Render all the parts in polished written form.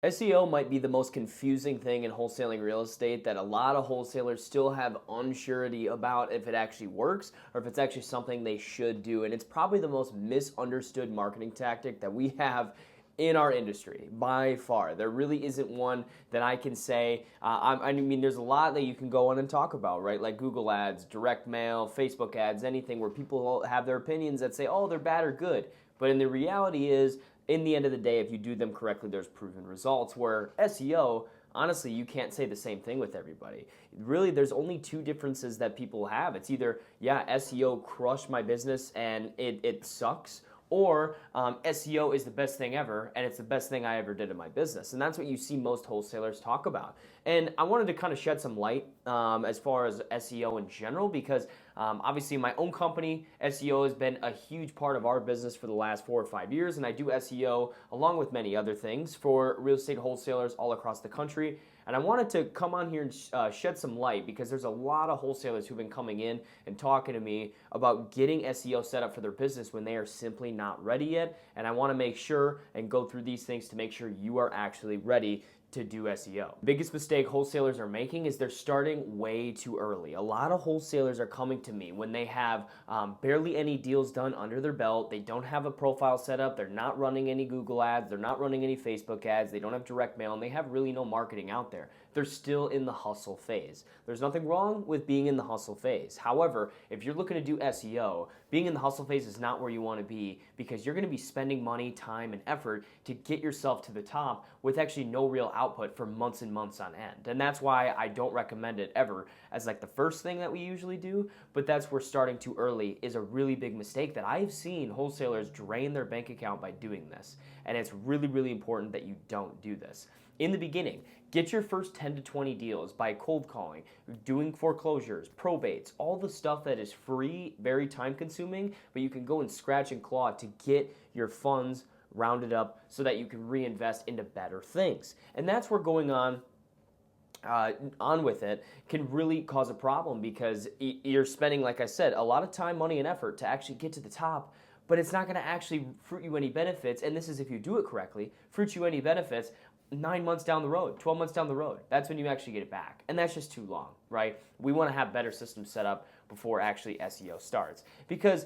SEO might be the most confusing thing in wholesaling real estate that a lot of wholesalers still have unsurety about if it actually works or if it's actually something they should do. And it's probably the most misunderstood marketing tactic that we have in our industry by far. There really isn't one that I can say. I mean, there's a lot that you can go on and talk about, right? Like Google ads, direct mail, Facebook ads, anything where people have their opinions that say, oh, they're bad or good. But in the reality is, in the end of the day, if you do them correctly, there's proven results. Where SEO, honestly, you can't say the same thing with everybody. Really, there's only two differences that people have. It's either, yeah, SEO crushed my business and it sucks, or SEO is the best thing ever and it's the best thing I ever did in my business. And that's what you see most wholesalers talk about. And I wanted to kind of shed some light as far as SEO in general because obviously in my own company, SEO has been a huge part of our business for the last 4 or 5 years, and I do SEO along with many other things for real estate wholesalers all across the country. And I wanted to come on here and shed some light because there's a lot of wholesalers who've been coming in and talking to me about getting SEO set up for their business when they are simply not ready yet. And I want to make sure and go through these things to make sure you are actually ready to do SEO. Biggest mistake wholesalers are making is they're starting way too early. A lot of wholesalers are coming to me when they have barely any deals done under their belt. They don't have a profile set up. They're not running any Google ads. They're not running any Facebook ads. They don't have direct mail, and they have really no marketing out there. They're still in the hustle phase. There's nothing wrong with being in the hustle phase. However, if you're looking to do SEO, being in the hustle phase is not where you want to be because you're going to be spending money, time, and effort to get yourself to the top with actually no real output for months and months on end. And that's why I don't recommend it ever as like the first thing that we usually do, but that's where starting too early is a really big mistake that I've seen wholesalers drain their bank account by doing this. And it's really, really important that you don't do this. In the beginning, get your first 10 to 20 deals by cold calling, doing foreclosures, probates, all the stuff that is free, very time consuming, but you can go and scratch and claw to get your funds rounded up so that you can reinvest into better things. And that's where going on with it can really cause a problem because you're spending, like I said, a lot of time, money, and effort to actually get to the top, but it's not going to actually fruit you any benefits, and this is if you do it correctly, fruit you any benefits 9 months down the road, 12 months down the road. That's when you actually get it back. And that's just too long, right? We want to have better systems set up before actually SEO starts. Because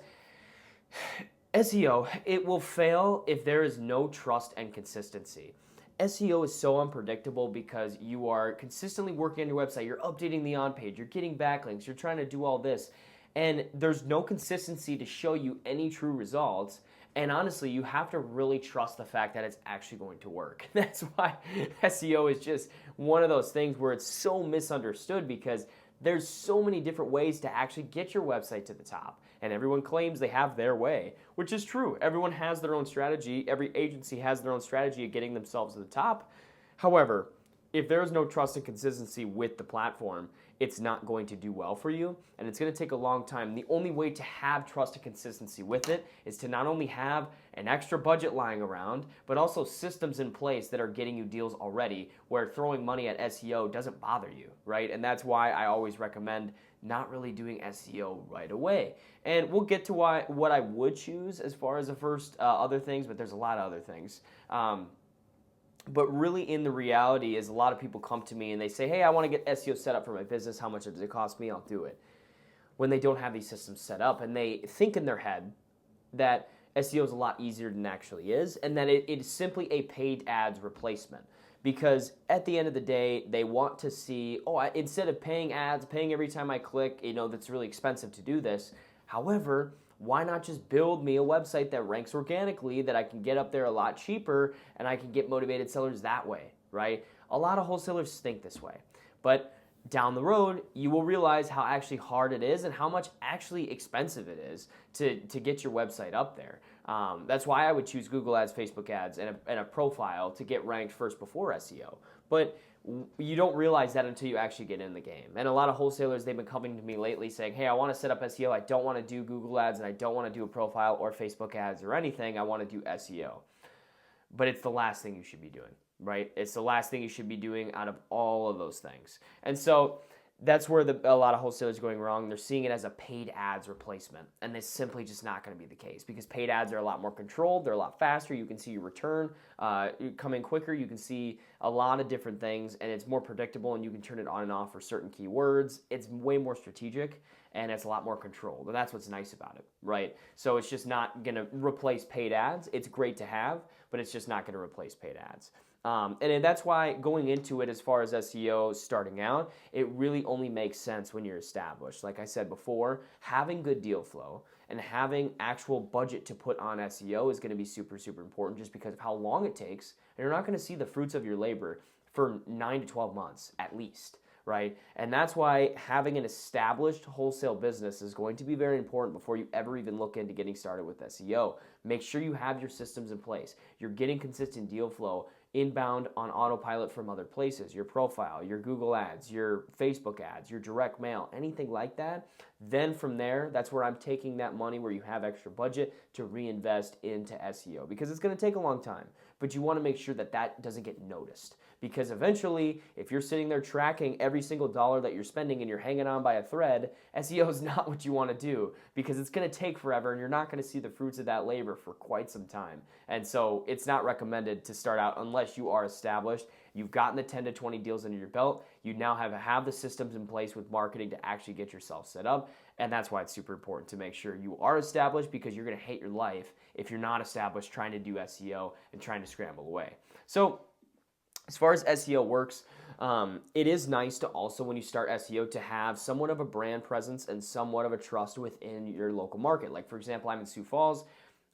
SEO, it will fail if there is no trust and consistency. SEO is so unpredictable because you are consistently working on your website, you're updating the on-page, you're getting backlinks, you're trying to do all this, and there's no consistency to show you any true results. And honestly, you have to really trust the fact that it's actually going to work. That's why SEO is just one of those things where it's so misunderstood because there's so many different ways to actually get your website to the top. And everyone claims they have their way, which is true. Everyone has their own strategy. Every agency has their own strategy of getting themselves to the top. However, if there's no trust and consistency with the platform, it's not going to do well for you, and it's going to take a long time. The only way to have trust and consistency with it is to not only have an extra budget lying around, but also systems in place that are getting you deals already, where throwing money at SEO doesn't bother you, right? And that's why I always recommend not really doing SEO right away. And we'll get to what I would choose as far as the first other things, but there's a lot of other things. But really in the reality is a lot of people come to me and they say, hey, I want to get SEO set up for my business. How much does it cost me? I'll do it. When they don't have these systems set up and they think in their head that SEO is a lot easier than it actually is and that it is simply a paid ads replacement. Because at the end of the day, they want to see, instead of paying ads, paying every time I click, that's really expensive to do this. However, why not just build me a website that ranks organically that I can get up there a lot cheaper and I can get motivated sellers that way, right? A lot of wholesalers think this way. But down the road, you will realize how actually hard it is and how much actually expensive it is to get your website up there. That's why I would choose Google ads, Facebook ads, and a profile to get ranked first before SEO. But you don't realize that until you actually get in the game. And a lot of wholesalers, they've been coming to me lately saying, hey, I want to set up SEO. I don't want to do Google ads and I don't want to do a profile or Facebook ads or anything. I want to do SEO. But it's the last thing you should be doing, right? It's the last thing you should be doing out of all of those things. And so that's where a lot of wholesalers are going wrong. They're seeing it as a paid ads replacement, and it's simply just not going to be the case, because paid ads are a lot more controlled. They're a lot faster. You can see your return come in quicker. You can see a lot of different things, and it's more predictable, and you can turn it on and off for certain keywords. It's way more strategic, and it's a lot more controlled, and that's what's nice about it, right? So it's just not going to replace paid ads. It's great to have, but it's just not going to replace paid ads. And that's why going into it, as far as SEO starting out, it really only makes sense when you're established. Like I said before, having good deal flow and having actual budget to put on SEO is going to be super, super important, just because of how long it takes. And you're not going to see the fruits of your labor for 9 to 12 months at least, right? And that's why having an established wholesale business is going to be very important before you ever even look into getting started with SEO. Make sure you have your systems in place. You're getting consistent deal flow inbound on autopilot from other places, your profile, your Google ads, your Facebook ads, your direct mail, anything like that. Then from there, that's where I'm taking that money where you have extra budget to reinvest into SEO, because it's going to take a long time, but you want to make sure that that doesn't get noticed, because eventually, if you're sitting there tracking every single dollar that you're spending and you're hanging on by a thread, SEO is not what you want to do, because it's going to take forever and you're not going to see the fruits of that labor for quite some time. And so it's not recommended to start out unless you are established. You've gotten the 10 to 20 deals under your belt. You now have the systems in place with marketing to actually get yourself set up. And that's why it's super important to make sure you are established, because you're going to hate your life if you're not established trying to do SEO and trying to scramble away. So as far as SEO works, it is nice to also, when you start SEO, to have somewhat of a brand presence and somewhat of a trust within your local market. Like, for example, I'm in Sioux Falls.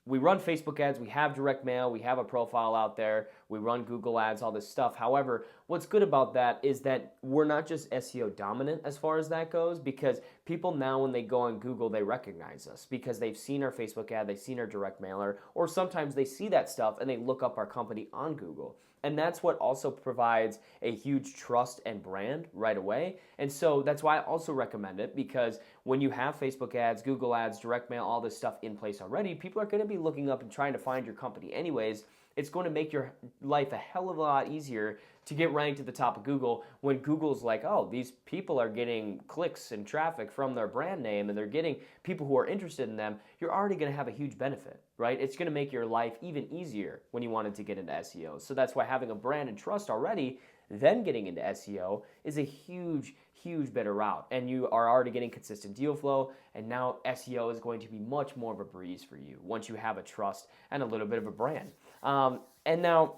We run Facebook ads, we have direct mail, we have a profile out there, we run Google ads, all this stuff. However, what's good about that is that we're not just SEO dominant as far as that goes, because people now, when they go on Google, they recognize us because they've seen our Facebook ad, they've seen our direct mailer, or sometimes they see that stuff and they look up our company on Google. And that's what also provides a huge trust and brand right away. And so that's why I also recommend it, because when you have Facebook ads, Google ads, direct mail, all this stuff in place already, people are going to be looking up and trying to find your company anyways. It's going to make your life a hell of a lot easier to get ranked at the top of Google, when Google's like, oh, these people are getting clicks and traffic from their brand name and they're getting people who are interested in them. You're already going to have a huge benefit, right? It's going to make your life even easier when you wanted to get into SEO. So that's why having a brand and trust already, then getting into SEO, is a huge, huge better route. And you are already getting consistent deal flow, and now SEO is going to be much more of a breeze for you once you have a trust and a little bit of a brand. And now,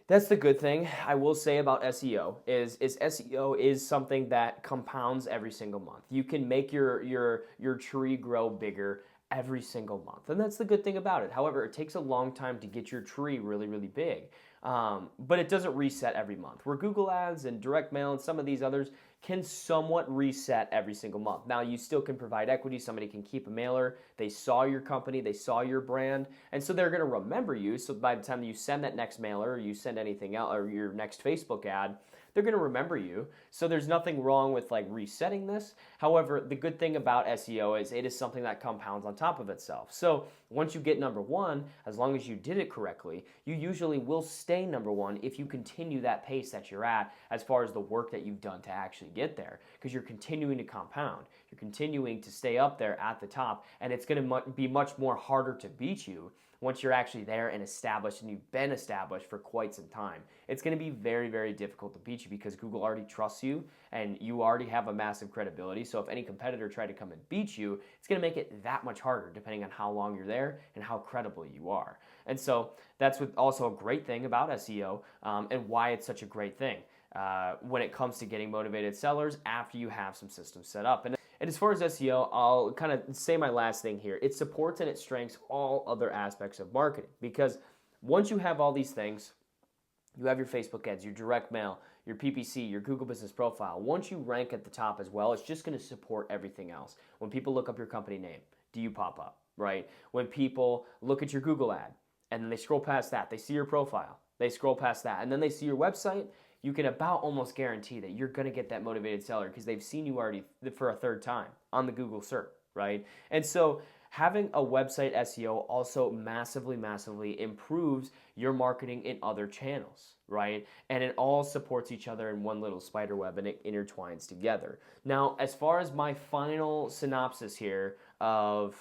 that's the good thing I will say about SEO is SEO is something that compounds every single month. You can make your tree grow bigger every single month, and that's the good thing about it. However, it takes a long time to get your tree really, really big, but it doesn't reset every month. Where Google ads and direct mail and some of these others can somewhat reset every single month. Now, you still can provide equity. Somebody can keep a mailer. They saw your company. They saw your brand. And so they're going to remember you. So by the time you send that next mailer, or you send anything out, or your next Facebook ad, they're going to remember you. So there's nothing wrong with like resetting this. However, the good thing about SEO is it is something that compounds on top of itself. So once you get number one, as long as you did it correctly, you usually will stay number one if you continue that pace that you're at, as far as the work that you've done to actually get there, because you're continuing to compound. You're continuing to stay up there at the top, and it's going to be much more harder to beat you once you're actually there and established, and you've been established for quite some time. It's going to be very, very difficult to beat you, because Google already trusts you and you already have a massive credibility. So if any competitor tried to come and beat you, it's going to make it that much harder, depending on how long you're there and how credible you are. And so that's also a great thing about SEO, and why it's such a great thing when it comes to getting motivated sellers after you have some systems set up. And as far as SEO, I'll kind of say my last thing here. It supports and it strengthens all other aspects of marketing, because once you have all these things, you have your Facebook ads, your direct mail, your PPC, your Google Business Profile. Once you rank at the top as well, it's just going to support everything else. When people look up your company name, do you pop up, right? When people look at your Google ad and then they scroll past that, they see your profile, they scroll past that, and then they see your website, you can about almost guarantee that you're going to get that motivated seller, because they've seen you already for a third time on the Google search, right? And so having a website SEO also massively improves your marketing in other channels, right? And it all supports each other in one little spider web, and it intertwines together. Now, as far as my final synopsis here of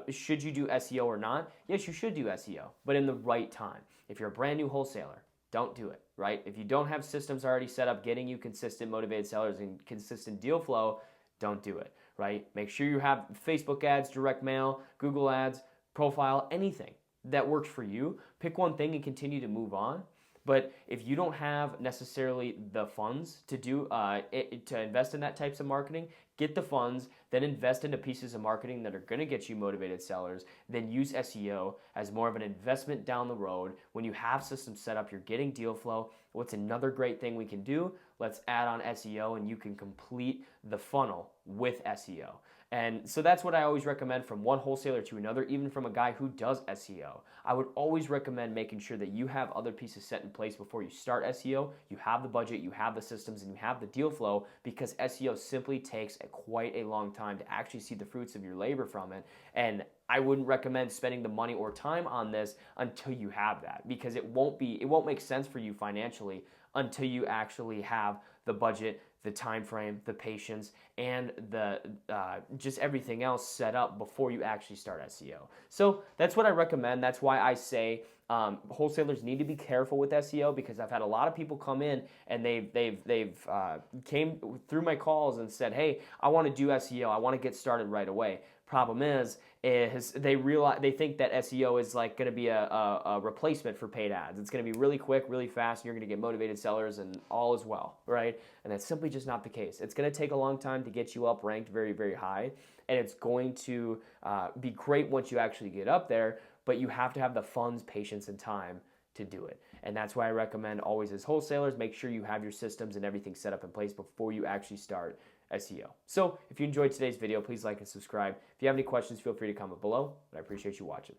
should you do SEO or not? Yes, you should do SEO, but in the right time. If you're a brand new wholesaler, don't do it, right? If you don't have systems already set up getting you consistent motivated sellers and consistent deal flow, don't do it, right? Make sure you have Facebook ads, direct mail, Google ads, profile, anything that works for you. Pick one thing and continue to move on. But if you don't have necessarily the funds to do to invest in that types of marketing, get the funds, then invest into pieces of marketing that are going to get you motivated sellers. Then use SEO as more of an investment down the road. When you have systems set up, you're getting deal flow. What's another great thing we can do? Let's add on SEO, and you can complete the funnel with SEO. And so that's what I always recommend from one wholesaler to another, even from a guy who does SEO. I would always recommend making sure that you have other pieces set in place before you start SEO. You have the budget, you have the systems, and you have the deal flow, because SEO simply takes quite a long time to actually see the fruits of your labor from it. And I wouldn't recommend spending the money or time on this until you have that, because it won't make sense for you financially until you actually have the budget, the time frame, the patience, and the just everything else set up before you actually start SEO. So that's what I recommend. That's why I say wholesalers need to be careful with SEO, because I've had a lot of people come in and they've came through my calls and said, "Hey, I want to do SEO. I want to get started right away." Problem is they think that SEO is like going to be a replacement for paid ads. It's going to be really quick, really fast, and you're going to get motivated sellers and all is well, right? And that's simply just not the case. It's going to take a long time to get you up ranked very high, and it's going to be great once you actually get up there, but you have to have the funds, patience, and time to do it. And that's why I recommend always, as wholesalers, make sure you have your systems and everything set up in place before you actually start SEO. So if you enjoyed today's video, please like and subscribe. If you have any questions, feel free to comment below, and I appreciate you watching.